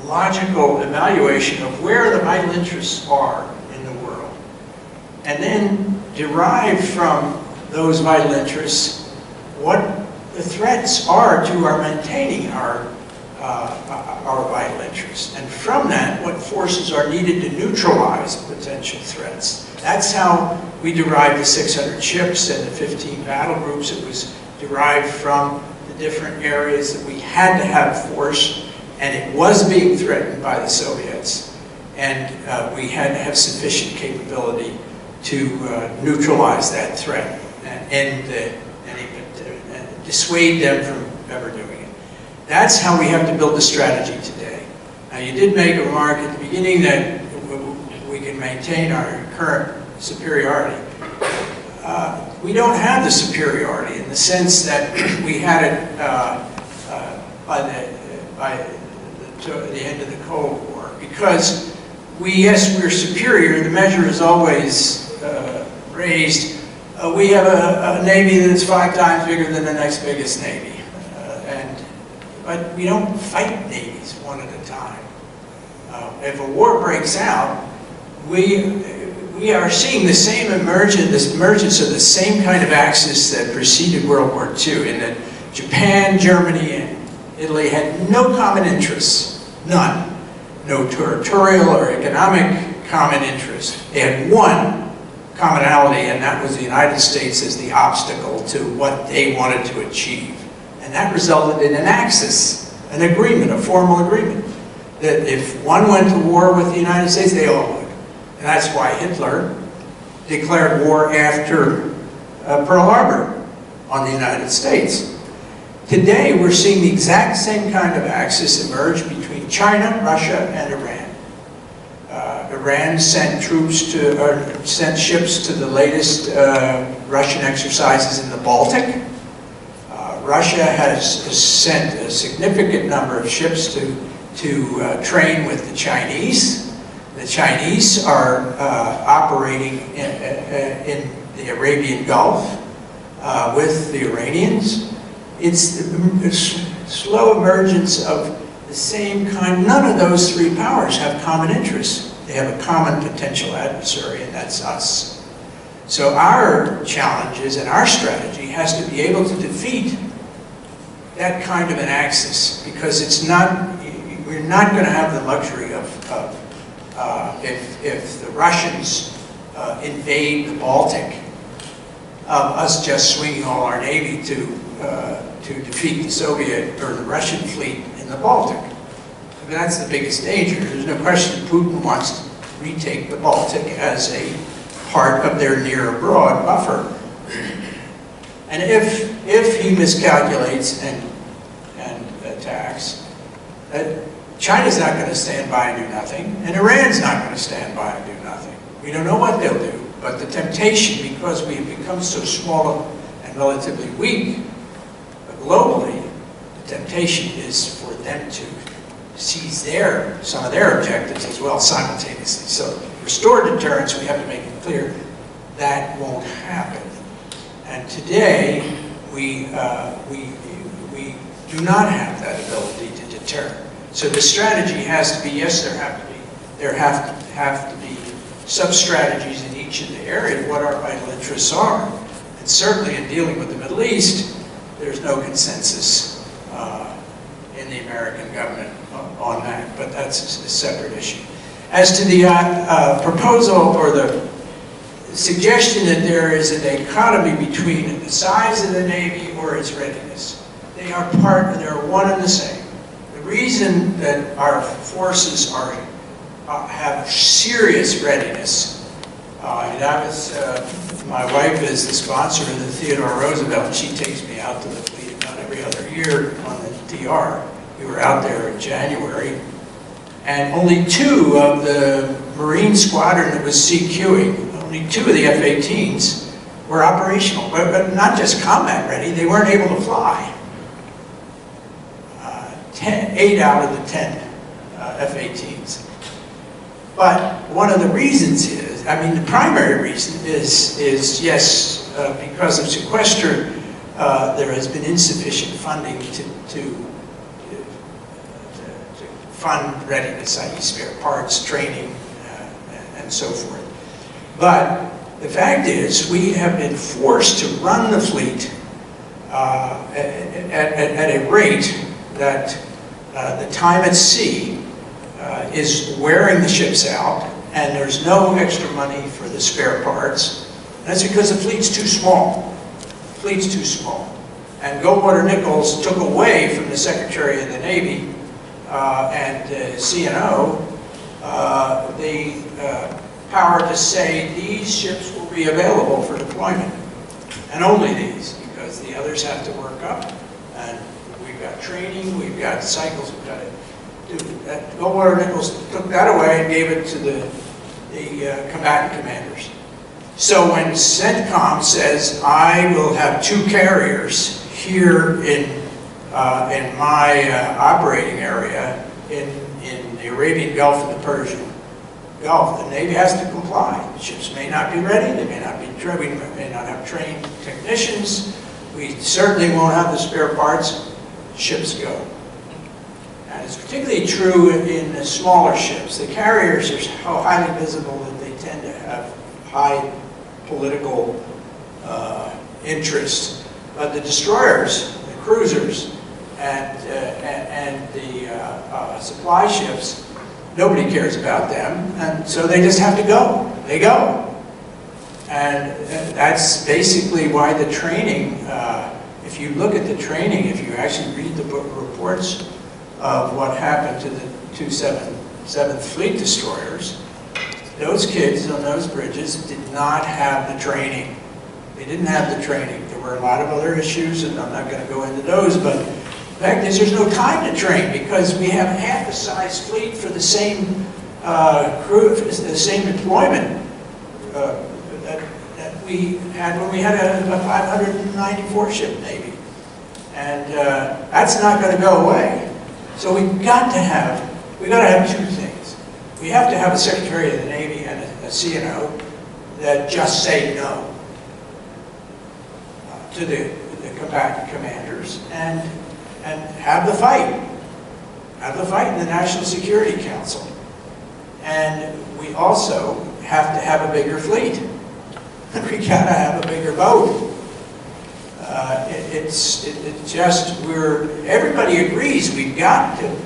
logical evaluation of where the vital interests are in the world, and then derive from those vital interests what the threats are to our maintaining our vital interests, and from that what forces are needed to neutralize potential threats. That's how we derived the 600 ships and the 15 battle groups. It was derived from the different areas that we had to have force, and it was being threatened by the Soviets, and we had to have sufficient capability to neutralize that threat and dissuade them from ever doing it. That's how we have to build the strategy today. Now, you did make a remark at the beginning that we can maintain our current superiority. We don't have the superiority in the sense that we had it by the end of the Cold War, because yes, we're superior. The measure is always raised. We have a Navy that's 5 times bigger than the next biggest Navy. But we don't fight navies one at a time. If a war breaks out, we are seeing the same emergence of the same kind of axis that preceded World War II, in that Japan, Germany, and Italy had no common interests, none. No territorial or economic common interest. They had one commonality, and that was the United States as the obstacle to what they wanted to achieve. And that resulted in an axis, an agreement, a formal agreement, that if one went to war with the United States, they all would. And that's why Hitler declared war after Pearl Harbor on the United States. Today, we're seeing the exact same kind of axis emerge between China, Russia, and Iran. Iran sent sent ships to the latest Russian exercises in the Baltic. Russia has sent a significant number of ships to train with the Chinese. The Chinese are operating in the Arabian Gulf with the Iranians. It's the slow emergence of the same kind. None of those three powers have common interests. They have a common potential adversary, and that's us. So our challenges and our strategy has to be able to defeat that kind of an axis, because we're not going to have the luxury of if the Russians invade the Baltic, of us just swinging all our navy to defeat the Soviet or the Russian fleet in the Baltic. I mean, that's the biggest danger. There's no question Putin wants to retake the Baltic as a part of their near-abroad buffer. And if he miscalculates and attacks, China's not going to stand by and do nothing, and Iran's not going to stand by and do nothing. We don't know what they'll do, but the temptation, because we have become so small and relatively weak globally, the temptation is for them to seize some of their objectives as well simultaneously. So restore deterrence, we have to make it clear that won't happen. And today, we do not have that ability to deter. So the strategy has to be, yes, there have to be sub-strategies in each of the areas, what our vital interests are. And certainly in dealing with the Middle East, there's no consensus in the American government on that, but that's a separate issue. As to the proposal or the suggestion that there is a dichotomy between the size of the Navy or its readiness, they're one and the same. The reason that our forces have serious readiness, my wife is the sponsor of the Theodore Roosevelt, and she takes me out to the fleet about every other year on the DR. We were out there in January, and only 2 of the Marine squadron that was CQing, only 2 of the F-18s were operational, but not just combat ready, they weren't able to fly. 8 out of the 10 F-18s. But one of the reasons is, I mean, the primary reason is yes, because of sequester, there has been insufficient funding to fund readiness, i.e. spare parts, training, and so forth. But the fact is, we have been forced to run the fleet at a rate that the time at sea is wearing the ships out, and there's no extra money for the spare parts. That's because the fleet's too small. The fleet's too small. And Goldwater Nichols took away from the Secretary of the Navy and CNO the power to say these ships will be available for deployment, and only these, because the others have to work up, and we've got training, we've got cycles, we've got to do that. Goldwater Nichols took that away and gave it to the combatant commanders. So when CENTCOM says, I will have 2 carriers here in my operating area in the Arabian Gulf and the Persian Gulf, the Navy has to comply. The ships may not be ready, they may not be we may not have trained technicians, we certainly won't have the spare parts, ships go. And it's particularly true in the smaller ships. The carriers are so highly visible that they tend to have high political interest. But the destroyers, the cruisers, and the supply ships, nobody cares about them, and so they just have to go. They go. And that's basically why the training, if you look at the training, if you actually read the book reports of what happened to the 2 7th Fleet destroyers, those kids on those bridges did not have the training. They didn't have the training. There were a lot of other issues, and I'm not going to go into those, but the fact is there's no time to train because we have half the size fleet for the same crew, for the same deployment that we had when we had a 594 ship Navy. And that's not going to go away. So we've got to have 2 things. We have to have a Secretary of the Navy and a CNO that just say no to the combatant commanders and have the fight. Have the fight in the National Security Council. And we also have to have a bigger fleet. We gotta have a bigger boat. Everybody agrees we've got to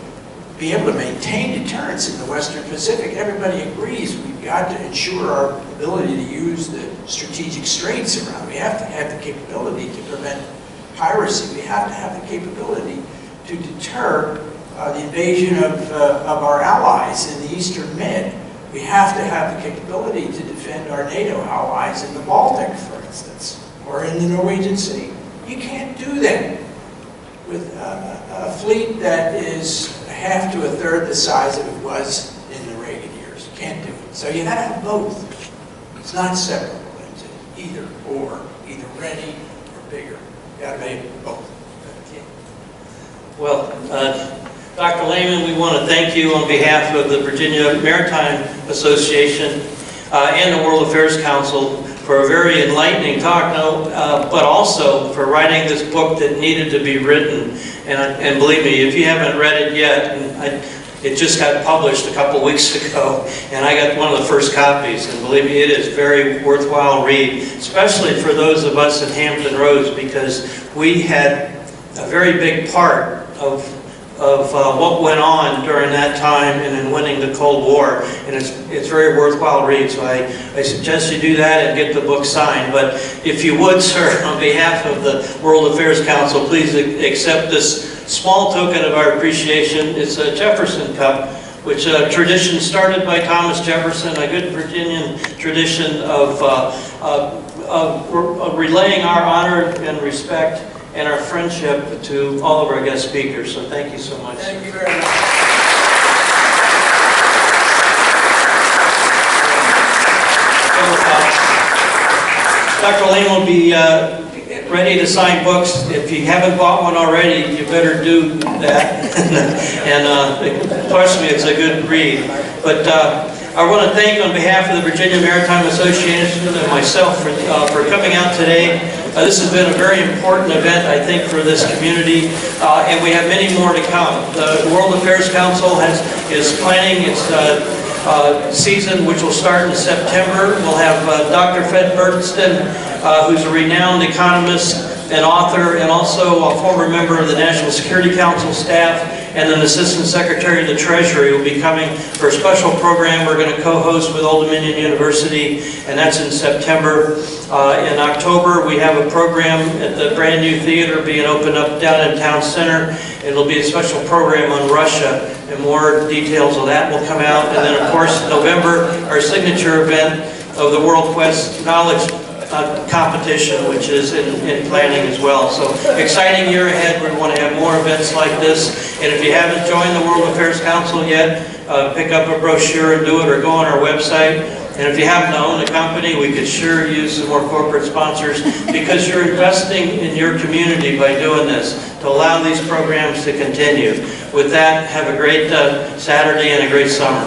be able to maintain deterrence in the Western Pacific. Everybody agrees we've got to ensure our ability to use the strategic straits around. We have to have the capability to prevent piracy. We have to have the capability to deter the invasion of our allies in the Eastern Mid. We have to have the capability to defend our NATO allies in the Baltic, for instance, or in the Norwegian Sea. You can't do that with a fleet that is half to a third the size that it was in the Reagan years. You can't do it. So you have to have both. It's not separable into either or, either ready or bigger. You got to make both. Well, Dr. Lehman, we want to thank you on behalf of the Virginia Maritime Association and the World Affairs Council for a very enlightening talk, but also for writing this book that needed to be written. And believe me, if you haven't read it yet, it just got published a couple weeks ago, and I got one of the first copies, and believe me, it is very worthwhile read, especially for those of us in Hampton Roads, because we had a very big part of what went on during that time and in winning the Cold War, and it's very worthwhile read. So I suggest you do that and get the book signed. But if you would, sir, on behalf of the World Affairs Council, please accept this small token of our appreciation. It's a Jefferson Cup, which a tradition started by Thomas Jefferson, a good Virginian tradition of relaying our honor and respect and our friendship to all of our guest speakers. So thank you so much. Thank you very much. So, Dr. Lehman will be ready to sign books. If you haven't bought one already, you better do that. And trust me, it's a good read. But I want to thank, on behalf of the Virginia Maritime Association and myself, for coming out today. This has been a very important event, I think, for this community, and we have many more to come. The World Affairs Council is planning its season, which will start in September. We'll have Dr. Fred Bernston, who's a renowned economist and author, and also a former member of the National Security Council staff, and an Assistant Secretary of the Treasury will be coming for a special program we're going to co-host with Old Dominion University, and that's in September. In October, we have a program at the brand new theater being opened up down in Town Center. It'll be a special program on Russia, and more details of that will come out. And then, of course, November, our signature event of the World Quest Knowledge competition, which is in planning as well. So exciting year ahead. We want to have more events like this. And if you haven't joined the World Affairs Council yet, pick up a brochure and do it, or go on our website. And if you happen to own a company, we could sure use some more corporate sponsors, because you're investing in your community by doing this, to allow these programs to continue. With that, have a great Saturday and a great summer.